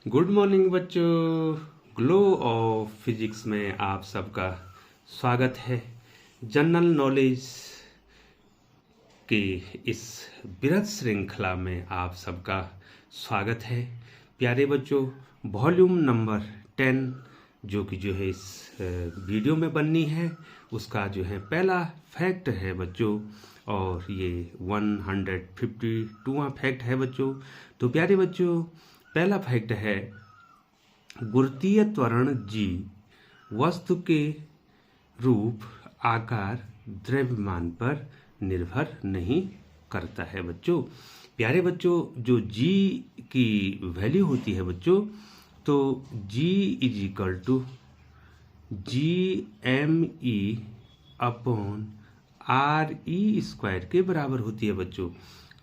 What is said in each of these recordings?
Good morning बच्चों। Glow of physics में आप सबका स्वागत है। जनरल नॉलेज के इस बृहद श्रृंखला में आप सबका स्वागत है। प्यारे बच्चों, वॉल्यूम नंबर 10 जो है इस वीडियो में बननी है, उसका जो है पहला फैक्ट है बच्चों, और ये 152वां फैक्ट है बच्चों। तो प्यारे बच्चों, पहला फैक्ट है, गुरुत्वीय त्वरण जी वस्तु के रूप, आकार, द्रव्यमान पर निर्भर नहीं करता है बच्चों। प्यारे बच्चों, जो जी की वैल्यू होती है बच्चों, तो g is equal to GME upon RE² के बराबर होती है बच्चों।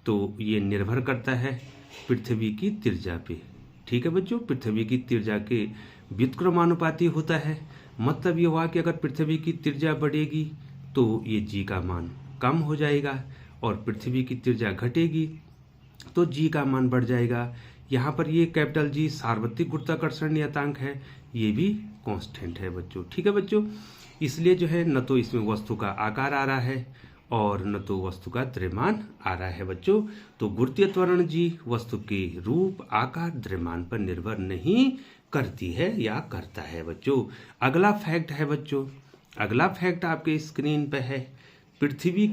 तो ये निर्भर करता है पृथ्वी की त्रिज्या पे। ठीक है बच्चों, पृथ्वी की त्रिज्या के व्युत्क्रमानुपाती होता है। मतलब ये हुआ कि अगर पृथ्वी की त्रिज्या बढ़ेगी तो ये जी का मान कम हो जाएगा, और पृथ्वी की त्रिज्या घटेगी तो जी का मान बढ़ जाएगा। यहाँ पर ये कैपिटल जी सार्वत्रिक गुरुत्वाकर्षण नियतांक है, ये भी कांस्टेंट है बच्चों। ठीक है बच्चों, इसलिए जो है न तो इसमें वस्तु का आकार आ रहा है और न तो वस्तु का द्रव्यमान आ रहा है बच्चों। तो गुरुत्वीय त्वरण जी वस्तु के रूप, आकार, द्रव्यमान पर निर्भर नहीं करती है या करता है बच्चों। अगला फैक्ट है बच्चों, अगला फैक्ट आपके स्क्रीन पे है। पृथ्वी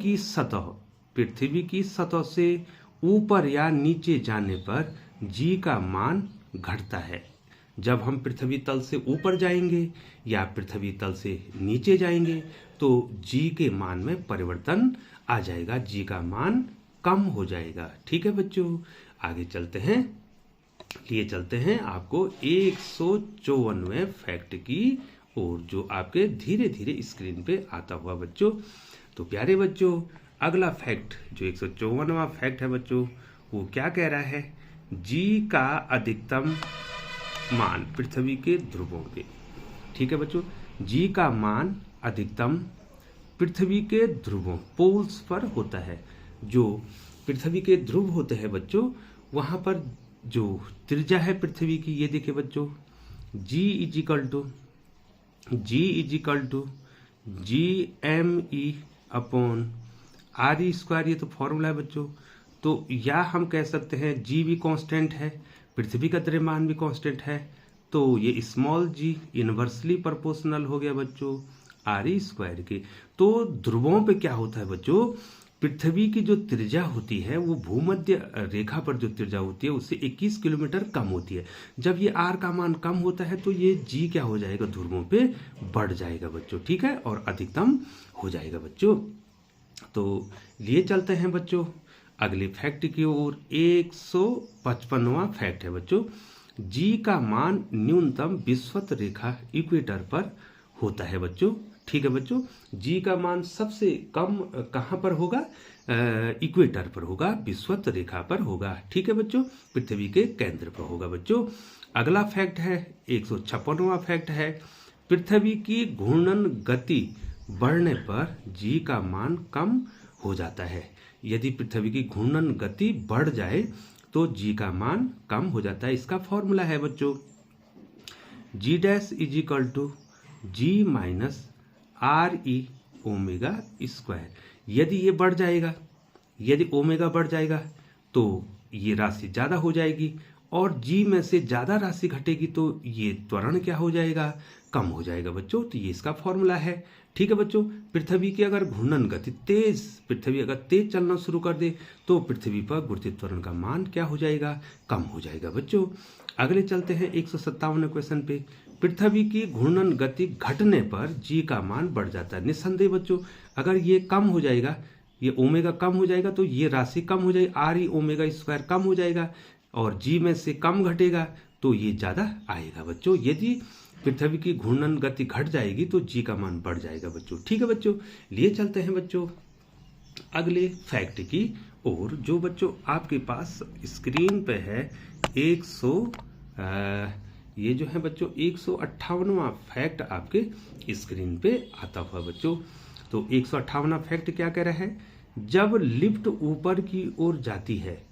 की सतह से ऊपर या नीचे जाने पर जी का मान घटता है। जब हम पृथ्वी तल से ऊपर जाएंगे या पृथ्वी तल से नीचे जाएंगे तो जी के मान में परिवर्तन आ जाएगा, जी का मान कम हो जाएगा। ठीक है बच्चों, आगे चलते हैं, लिए चलते हैं आपको 154वें फैक्ट की ओर, जो आपके धीरे धीरे स्क्रीन पे आता हुआ बच्चों। तो प्यारे बच्चों, अगला फैक्ट जो 154वां फैक्ट है बच्चों, वो क्या कह रहा है, जी का अधिकतम मान पृथ्वी के ध्रुवों पे। ठीक है बच्चों, जी का मान अधिकतम पृथ्वी के ध्रुवों, पोल्स पर होता है। जो पृथ्वी के ध्रुव होते हैं बच्चों, वहां पर जो त्रिज्या है पृथ्वी की, ये देखिए बच्चों, g is equal to GME upon RE², ये तो फॉर्मूला है बच्चों। तो या हम कह सकते हैं जी भी कांस्टेंट है, पृथ्वी का द्रव्यमान भी कांस्टेंट है, तो ये स्मॉल जी इनवर्सली प्रोपोर्शनल हो गया बच्चों RE² के। तो ध्रुवों पे क्या होता है बच्चों, पृथ्वी की जो त्रिज्या होती है वो भूमध्य रेखा पर जो त्रिज्या होती है उससे 21 किलोमीटर कम होती है। जब ये R का मान कम होता है तो ये जी क्या हो जाएगा, ध्रुवों पे बढ़ जाएगा बच्चों। ठीक है, और अधिकतम हो जाएगा बच्चों। तो लिए चलते हैं बच्चों अगले फैक्ट की ओर। 155वां फैक्ट है बच्चों, जी का मान न्यूनतम विषुवत रेखा इक्वेटर पर होता है बच्चों। ठीक है बच्चों, जी का मान सबसे कम कहाँ पर होगा, इक्वेटर पर होगा, विषुवत रेखा पर होगा। ठीक है बच्चों, पृथ्वी के केंद्र पर होगा बच्चों। अगला फैक्ट है 156वां फैक्ट है, पृथ्वी की घूर्णन गति बढ़ने पर जी का मान कम हो जाता है। यदि पृथ्वी की घूर्णन गति बढ़ जाए तो जी का मान कम हो जाता है। इसका फॉर्मूला है बच्चों, G' is equal to G minus RE⍵²। यदि ये बढ़ जाएगा, यदि ओमेगा बढ़ जाएगा तो ये राशि ज़्यादा हो जाएगी, और जी में से ज़्यादा राशि घटेगी तो ये त्वरण क्या हो जाएगा, कम हो जाएगा बच्चों। तो ये इसका फॉर्मूला है। ठीक है बच्चों, पृथ्वी की अगर घूर्णन गति पृथ्वी अगर तेज चलना शुरू कर दे तो पृथ्वी पर गुरुत्वीय त्वरण का मान क्या हो जाएगा, कम हो जाएगा बच्चों। अगले चलते हैं 157वें क्वेश्चन पे। पृथ्वी की घूर्णन गति घटने पर जी का मान बढ़ जाता है। निस्संदेह बच्चों, अगर ये कम हो जाएगा, ये ओमेगा कम हो जाएगा तो ये राशि कम हो जाएगी, RE⍵² कम हो जाएगा, और जी में से कम घटेगा तो ये ज़्यादा आएगा बच्चों। यदि पृथ्वी की घूर्णन गति घट जाएगी तो जी का मान बढ़ जाएगा बच्चों। ठीक है बच्चों, लिए चलते हैं बच्चों अगले फैक्ट की ओर, जो बच्चों आपके पास स्क्रीन पे है। ये जो है बच्चों 158वां फैक्ट आपके स्क्रीन पे आता हुआ बच्चों। तो 158वां फैक्ट क्या कह रहा है, जब लिफ्ट ऊपर की ओर जाती है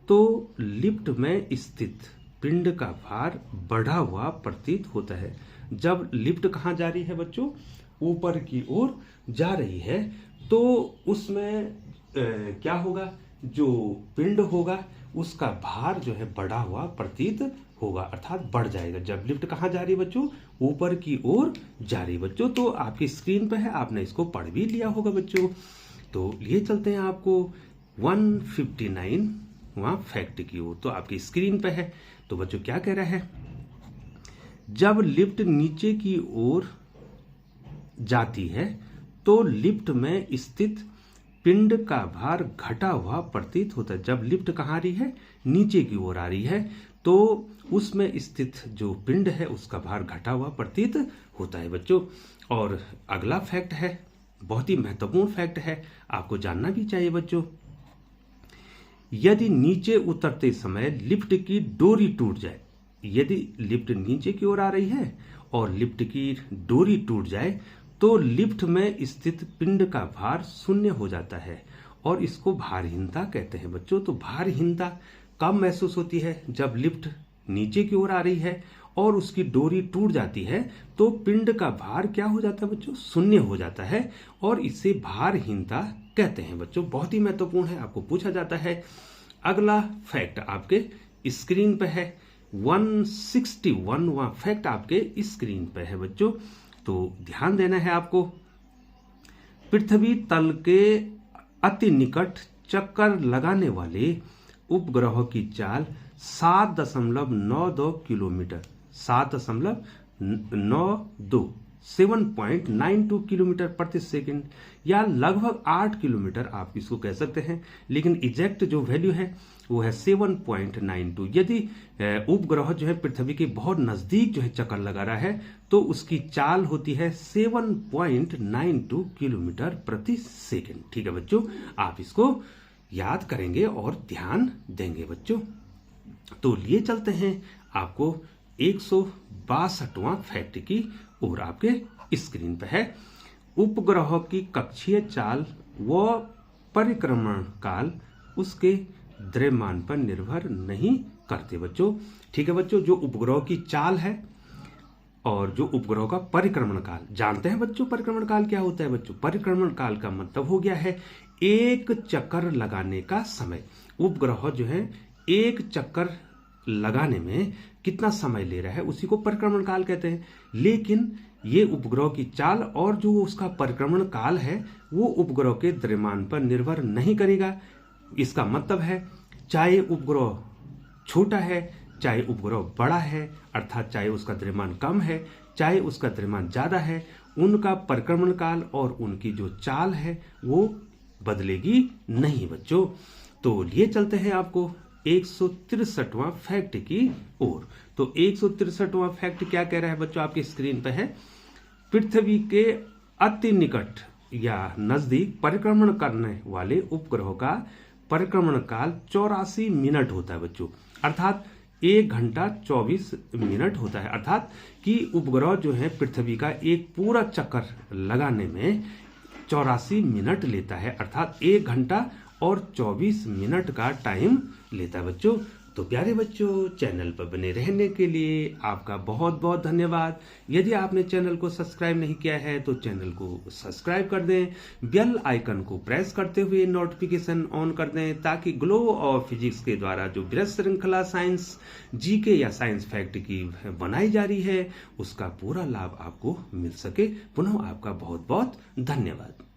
तो लिफ्ट में स्थित पिंड का भार बढ़ा हुआ प्रतीत होता है। जब लिफ्ट कहाँ जा रही है बच्चों? ऊपर की ओर जा रही है, तो उसमें क्या होगा? जो पिंड होगा उसका भार जो है बढ़ा हुआ प्रतीत होगा, अर्थात बढ़ जाएगा। जब लिफ्ट कहाँ जा रही है बच्चों? ऊपर की ओर जा रही है बच्चों। तो आपकी स्क्रीन पे है, आपने इसको पढ़ भी लिया होगा बच्चों। तो लिए चलते हैं आपको 159 वहां फैक्ट की ओर। तो आपकी स्क्रीन पे है। तो बच्चों क्या कह रहा है? जब लिफ्ट नीचे की ओर जाती है तो लिफ्ट में स्थित पिंड का भार घटा हुआ प्रतीत होता है। जब लिफ्ट कहाँ आ रही है? नीचे की ओर आ रही है, तो उसमें स्थित जो पिंड है उसका भार घटा हुआ प्रतीत होता है बच्चों। और अगला फैक्ट है, बहुत ही महत्वपूर्ण फैक्ट है, आपको जानना भी चाहिए बच्चों। यदि नीचे उतरते समय लिफ्ट की डोरी टूट जाए, यदि लिफ्ट नीचे की ओर आ रही है और लिफ्ट की डोरी टूट जाए तो लिफ्ट में स्थित पिंड का भार शून्य हो जाता है और इसको भारहीनता कहते हैं बच्चों। तो भारहीनता कब महसूस होती है? जब लिफ्ट नीचे की ओर आ रही है और उसकी डोरी टूट जाती है तो पिंड का भार क्या हो जाता है बच्चों? शून्य हो जाता है और इसे भारहीनता कहते हैं बच्चों। बहुत ही महत्वपूर्ण है, आपको पूछा जाता है। अगला फैक्ट आपके स्क्रीन पे है, 161वां फैक्ट आपके स्क्रीन पे है बच्चों। तो ध्यान देना है आपको। पृथ्वी तल के अति निकट चक्कर लगाने वाले उपग्रहों की चाल 7.92 किलोमीटर, 7.92 किलोमीटर प्रति सेकंड, या लगभग 8 किलोमीटर आप इसको कह सकते हैं, लेकिन एग्जैक्ट जो वैल्यू है वो है 7.92। यदि उपग्रह जो है पृथ्वी के बहुत नजदीक जो है चक्कर लगा रहा है तो उसकी चाल होती है 7.92 किलोमीटर प्रति सेकंड। ठीक है बच्चों, आप इसको याद करेंगे और ध्यान देंगे बच्चों। तो लिए चलते हैं आपको 162वां फैक्ट की ओर। आपके स्क्रीन पे है, उपग्रह की कक्षीय चाल व परिक्रमण काल उसके द्रव्यमान पर निर्भर नहीं करते बच्चों। ठीक है बच्चों, जो उपग्रह की चाल है और जो उपग्रह का परिक्रमण काल, जानते हैं बच्चों परिक्रमण काल क्या होता है बच्चों? परिक्रमण काल का मतलब हो गया है एक चक्कर लगाने का समय। उपग्रह जो है एक चक्कर लगाने में कितना समय ले रहा है उसी को परिक्रमण काल कहते हैं। लेकिन ये उपग्रह की चाल और जो उसका परिक्रमण काल है वो उपग्रह के द्रव्यमान पर निर्भर नहीं करेगा। इसका मतलब है चाहे उपग्रह छोटा है चाहे उपग्रह बड़ा है, अर्थात चाहे उसका द्रव्यमान कम है चाहे उसका द्रव्यमान ज्यादा है, उनका परिक्रमण काल और उनकी जो चाल है वो बदलेगी नहीं बच्चों। तो लिए चलते हैं आपको 163वां फैक्ट की ओर। तो 163वां फैक्ट क्या कह रहा है बच्चों? आपकी स्क्रीन पे है, पृथ्वी के अति निकट या नजदीक परिक्रमण करने वाले उपग्रहों का परिक्रमण काल 84 मिनट होता है बच्चों, अर्थात 1 घंटा 24 मिनट होता है। अर्थात कि उपग्रह जो है पृथ्वी का एक पूरा चक्कर लगाने में 84 मिनट लेता है, अर्थात 1 घंटा और 24 मिनट का टाइम लेता है बच्चों। तो प्यारे बच्चों, चैनल पर बने रहने के लिए आपका बहुत बहुत धन्यवाद। यदि आपने चैनल को सब्सक्राइब नहीं किया है तो चैनल को सब्सक्राइब कर दें, बेल आइकन को प्रेस करते हुए नोटिफिकेशन ऑन कर दें, ताकि ग्लो और फिजिक्स के द्वारा जो बृहत श्रृंखला साइंस जीके या साइंस फैक्ट की बनाई जा रही है उसका पूरा लाभ आपको मिल सके। पुनः आपका बहुत बहुत धन्यवाद।